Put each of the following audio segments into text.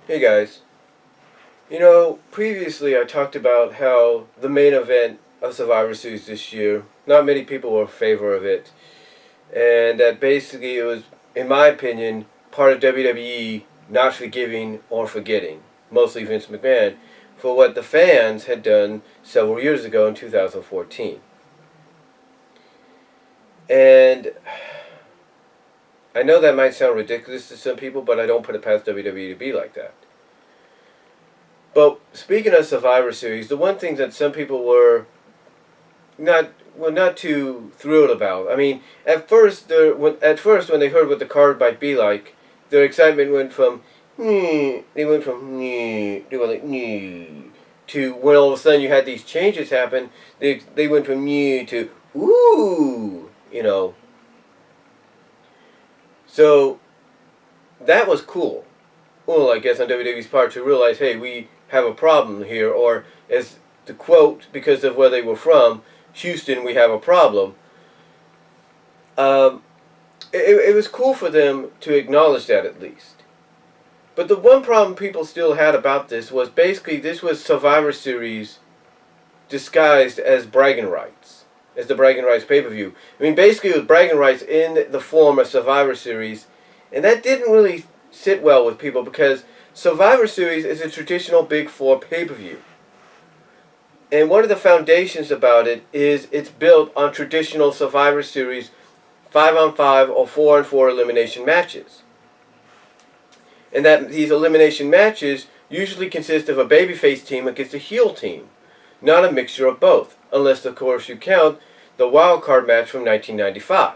Hey guys, previously I talked about how the main event of Survivor Series this year, not many people were in favor of it, and that basically it was, in my opinion, part of WWE not forgiving or forgetting, mostly Vince McMahon, for what the fans had done several years ago in 2014. And I know that might sound ridiculous to some people, but I don't put it past WWE to be like that. But speaking of Survivor Series, the one thing that some people were not too thrilled about. I mean, when they heard what the card might be like, their excitement went from they went from they were like to when all of a sudden you had these changes happen. They went from to ooh. So that was cool. Well, I guess on WWE's part to realize, hey, we have a problem here, or as the quote, because of where they were from, Houston, we have a problem. Um, it was cool for them to acknowledge that at least. But the one problem people still had about this was basically this was Survivor Series disguised as bragging rights, as the bragging rights pay-per-view. I mean, basically it was bragging rights in the form of Survivor Series, and that didn't really sit well with people because Survivor Series is a traditional Big Four pay-per-view. And one of the foundations about it is it's built on traditional Survivor Series 5-on-5 or 4-on-4 elimination matches. And that these elimination matches usually consist of a babyface team against a heel team, not a mixture of both, unless of course you count the wild card match from 1995.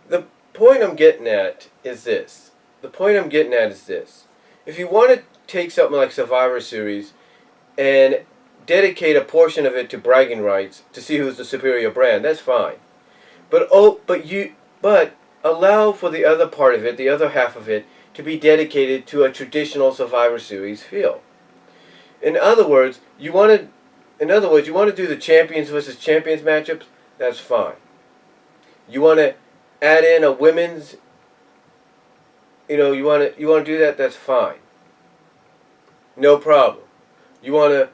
The point I'm getting at is this. If you want to take something like Survivor Series and dedicate a portion of it to bragging rights to see who's the superior brand, that's fine. But allow for the other part of it, the other half of it, to be dedicated to a traditional Survivor Series feel. In other words, you want to do the champions versus champions matchups, that's fine. You want to add in a women's, you want to do that, that's fine. No problem. You want to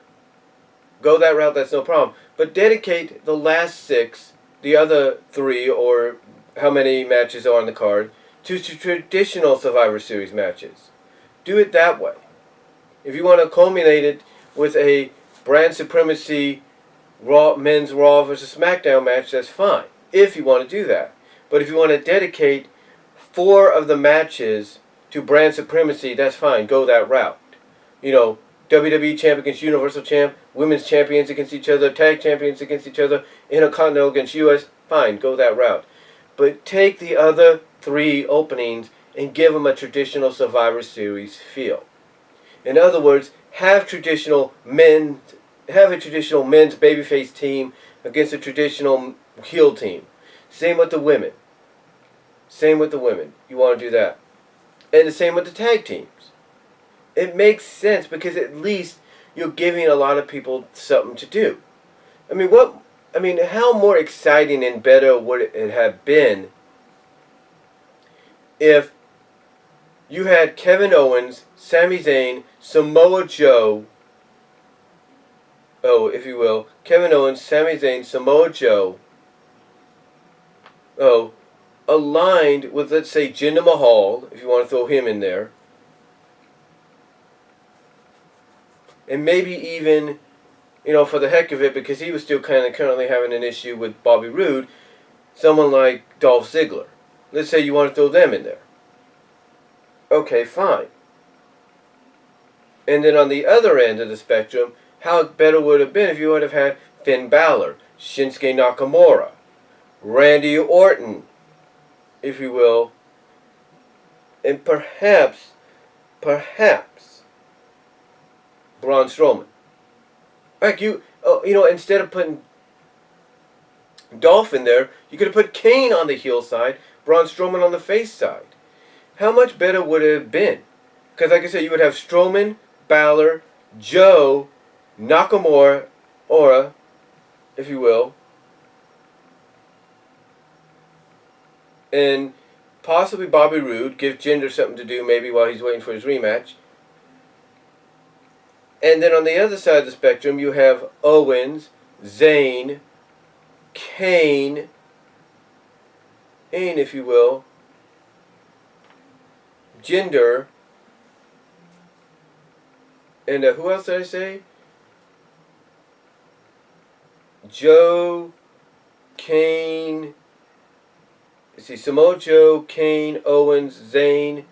go that route, that's no problem. But dedicate the last 6, the other 3, or how many matches are on the card, to traditional Survivor Series matches. Do it that way. If you want to culminate it with a brand supremacy men's RAW Vs Smackdown match, that's fine. If you want to do that. But if you want to dedicate 4 of the matches to brand supremacy, that's fine. Go that route. WWE champ against Universal champ, women's champions against each other, tag champions against each other, Intercontinental against US, fine, go that route. But take the other 3 openings and give them a traditional Survivor Series feel. In other words, have a traditional men's babyface team against a traditional heel team. Same with the women. You want to do that. And the same with the tag teams. It makes sense because at least you're giving a lot of people something to do. How more exciting and better would it have been if you had Kevin Owens, Sami Zayn, Samoa Joe, Kevin Owens, Sami Zayn, Samoa Joe, aligned with, let's say, Jinder Mahal, if you want to throw him in there, and maybe even, for the heck of it, because he was still currently having an issue with Bobby Roode, someone like Dolph Ziggler. Let's say you want to throw them in there. Okay, fine. And then on the other end of the spectrum, how better would it have been if you would have had Finn Balor, Shinsuke Nakamura, Randy Orton, if you will, and perhaps Braun Strowman. Like instead of putting Dolph in there, you could have put Kane on the heel side, Braun Strowman on the face side. How much better would it have been? Because like I said, you would have Strowman, Balor, Joe, Nakamura, Ora, if you will, and possibly Bobby Roode, give Jinder something to do maybe while he's waiting for his rematch. And then on the other side of the spectrum, you have Owens, Zayn, Kane, if you will, Jinder, and who else did I say? Joe, Kane, let's see, Samoa Joe, Kane, Owens, Zayn,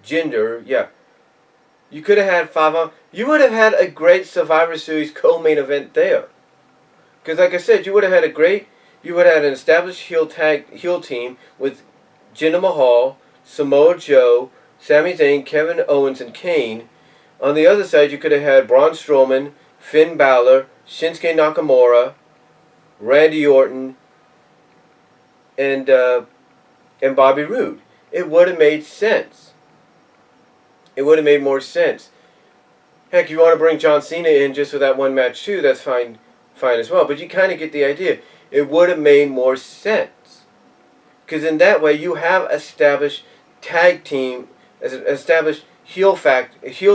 Jinder, yeah. You could have had 5 on. You would have had a great Survivor Series co-main event there. Because like I said, you would have had an established heel team with Jinder Mahal, Samoa Joe, Sami Zayn, Kevin Owens, and Kane. On the other side, you could have had Braun Strowman, Finn Balor, Shinsuke Nakamura, Randy Orton, and Bobby Roode. It would have made sense. It would have made more sense. Heck, you want to bring John Cena in just for that one match too, that's fine as well. But you kind of get the idea. It would have made more sense. Because in that way, you have established tag team, established heel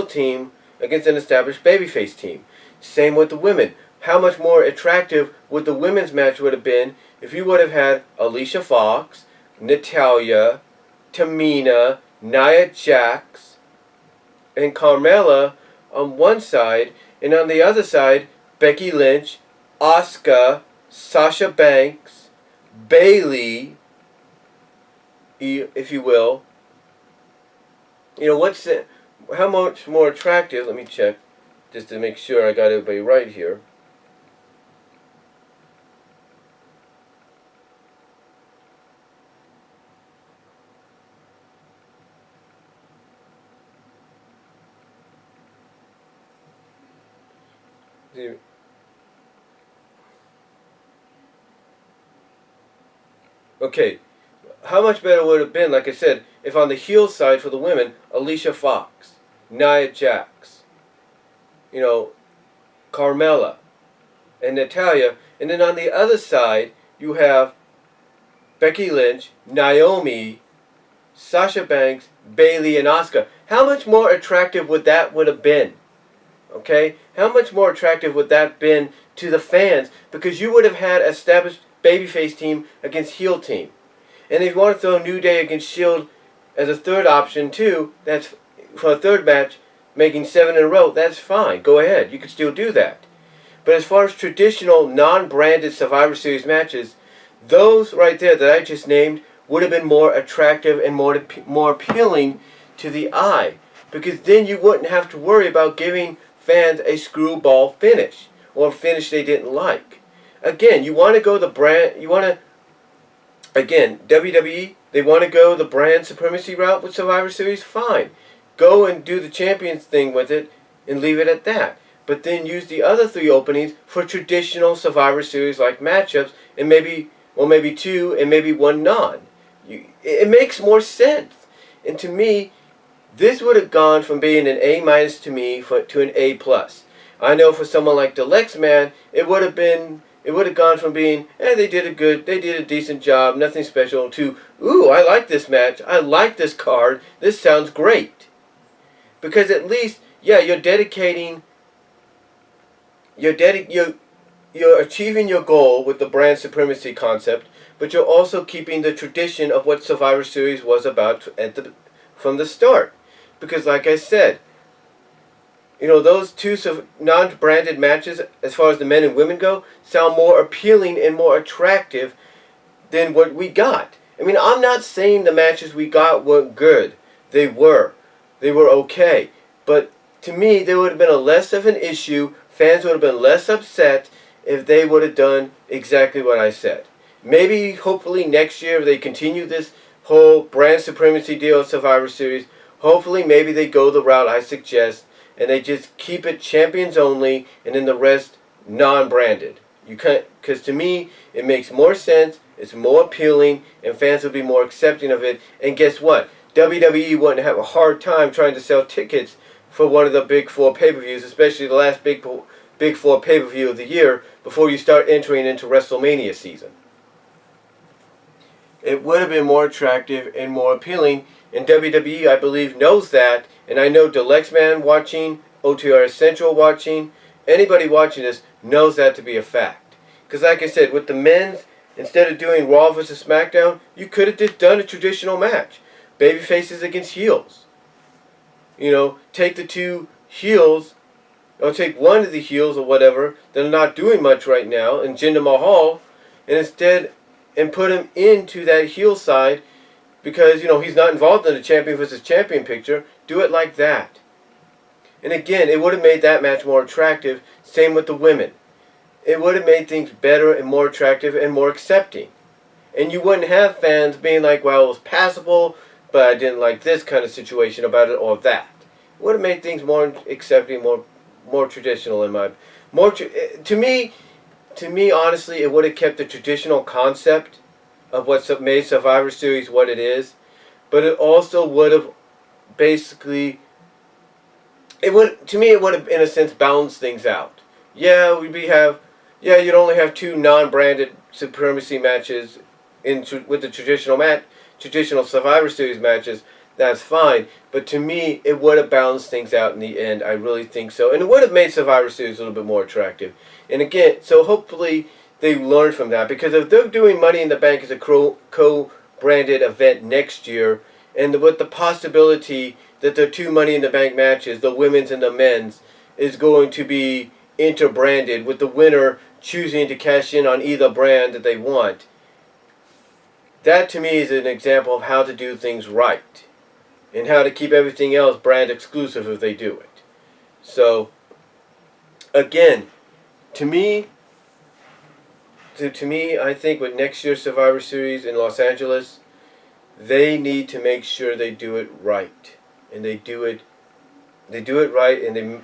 team against an established babyface team. Same with the women. How much more attractive would the women's match would have been if you would have had Alicia Fox, Natalya, Tamina, Nia Jax, and Carmella on one side, and on the other side, Becky Lynch, Asuka, Sasha Banks, Bayley, if you will. You know, how much more attractive, let me check, just to make sure I got everybody right here. Okay, how much better would it have been, like I said, if on the heel side for the women, Alicia Fox, Nia Jax, you know, Carmella, and Natalya, and then on the other side, you have Becky Lynch, Naomi, Sasha Banks, Bayley, and Asuka. How much more attractive would that have been? Okay? How much more attractive would that been to the fans? Because you would have had established babyface team against heel team. And if you want to throw New Day against Shield as a third option too, that's for a third match, making 7 in a row, that's fine. Go ahead. You could still do that. But as far as traditional non-branded Survivor Series matches, those right there that I just named would have been more attractive and more appealing to the eye. Because then you wouldn't have to worry about giving fans a screwball finish or a finish they didn't like. Again, you want to go the brand, again, WWE, they want to go the brand supremacy route with Survivor Series, fine. Go and do the champions thing with it and leave it at that. But then use the other 3 openings for traditional Survivor Series like matchups, and maybe 2 and maybe 1 non. It makes more sense. And to me, this would have gone from being an A- to me to an A+. I know for someone like the Lex Man, it would have gone from being, they did a decent job, nothing special, to, ooh, I like this match, I like this card, this sounds great. Because at least, yeah, you're achieving your goal with the brand supremacy concept, but you're also keeping the tradition of what Survivor Series was about from the start. Because like I said, you know, those 2 non-branded matches, as far as the men and women go, sound more appealing and more attractive than what we got. I mean, I'm not saying the matches we got weren't good. They were. They were okay. But to me, there would have been less of an issue. Fans would have been less upset if they would have done exactly what I said. Maybe, hopefully, next year, if they continue this whole brand supremacy deal at Survivor Series, hopefully, maybe they go the route I suggest, and they just keep it champions only, and then the rest non-branded. You can't, because to me, it makes more sense, it's more appealing, and fans will be more accepting of it. And guess what? WWE wouldn't have a hard time trying to sell tickets for one of the Big 4 pay-per-views, especially the last Big 4 pay-per-view of the year, before you start entering into WrestleMania season. it would have been more attractive and more appealing. And WWE, I believe, knows that. And I know Delexman watching, OTR Central watching, anybody watching this knows that to be a fact. Because like I said, with the men's, instead of doing Raw vs Smackdown, you could have just done a traditional match. Baby faces against heels. You know, take the two heels, or take one of the heels or whatever, that are not doing much right now, and Jinder Mahal, and put him into that heel side, because, you know, he's not involved in the champion versus champion picture. Do it like that. And again, it would have made that match more attractive. Same with the women. It would have made things better and more attractive and more accepting. And you wouldn't have fans being like, well, it was passable, but I didn't like this kind of situation about it or that. It would have made things more accepting, more traditional in my... To me, honestly, it would have kept the traditional concept of what made Survivor Series what it is, but it also would have basically... To me, it would have, in a sense, balanced things out. Yeah, you'd only have 2 non-branded supremacy matches with the traditional Survivor Series matches. That's fine. But to me, it would have balanced things out in the end. I really think so. And it would have made Survivor Series a little bit more attractive. And again, so hopefully they learned from that. Because if they're doing Money in the Bank as a co-branded event next year, and with the possibility that the 2 Money in the Bank matches, the women's and the men's, is going to be inter-branded, with the winner choosing to cash in on either brand that they want, that to me is an example of how to do things right. And how to keep everything else brand exclusive if they do it. So, again, to me, I think with next year's Survivor Series in Los Angeles, they need to make sure they do it right. And they do it right, and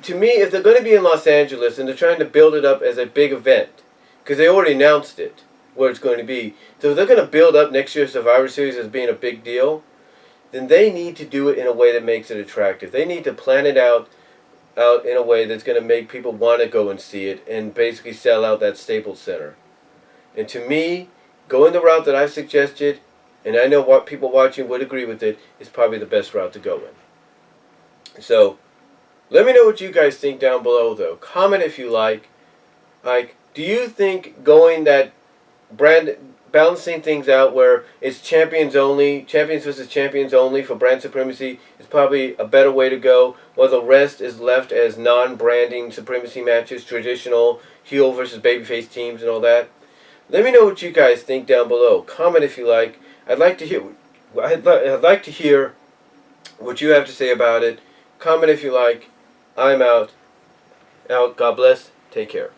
to me, if they're going to be in Los Angeles and they're trying to build it up as a big event, because they already announced it, where it's going to be, so if they're going to build up next year's Survivor Series as being a big deal, then they need to do it in a way that makes it attractive. They need to plan it out in a way that's going to make people want to go and see it and basically sell out that Staples Center. And to me, going the route that I've suggested, and I know what people watching would agree with it, is probably the best route to go in. So, let me know what you guys think down below, though. Comment if you like. Like, do you think going that balancing things out where it's champions versus champions only for brand supremacy is probably a better way to go, while the rest is left as non-branding supremacy matches, traditional heel versus babyface teams and all that? Let me know what you guys think down below. Comment if you like. I'd like to hear what you have to say about it. Comment if you like. I'm out. God bless. Take care.